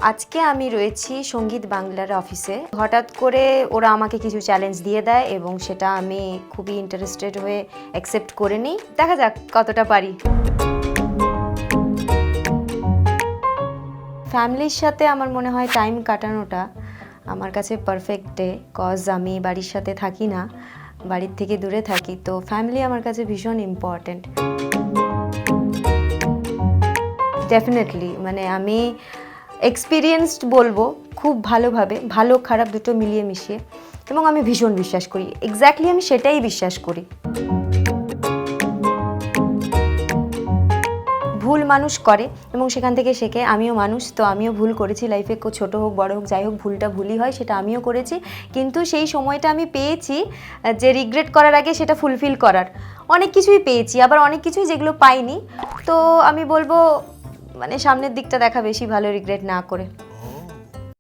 আজকে আমি রয়েছি সঙ্গীত বাংলার অফিসে। হঠাৎ করে ওরা আমাকে কিছু চ্যালেঞ্জ দিয়ে দেয় এবং সেটা আমি খুবই ইন্টারেস্টেড হয়ে অ্যাকসেপ্ট করে নিই। দেখা যাক কতটা পারি। ফ্যামিলির সাথে আমার মনে হয় টাইম কাটানোটা আমার কাছে পারফেক্ট ডে, কজ আমি বাড়ির সাথে থাকি না, বাড়ির থেকে দূরে থাকি, তো ফ্যামিলি আমার কাছে ভীষণ ইম্পর্ট্যান্ট। ডেফিনেটলি মানে আমি এক্সপিরিয়েন্সড বলবো, খুব ভালোভাবে, ভালো খারাপ দুটো মিলিয়ে মিশিয়ে, এবং আমি ভীষণ বিশ্বাস করি, এক্স্যাক্টলি আমি সেটাই বিশ্বাস করি। ভুল মানুষ করে এবং সেখান থেকে শেখে। আমিও মানুষ, তো আমিও ভুল করেছি লাইফে, ছোট হোক বড় হোক যাই হোক, ভুলটা ভুলই হয়, সেটা আমিও করেছি। কিন্তু সেই সময়টা আমি পেয়েছি যে রিগ্রেট করার আগে সেটা ফুলফিল করার। অনেক কিছুই পেয়েছি, আবার অনেক কিছুই যেগুলো পাইনি। তো আমি বলবো মানে সামনের দিকটা দেখা বেশি ভালো, রিগ্রেট না করে।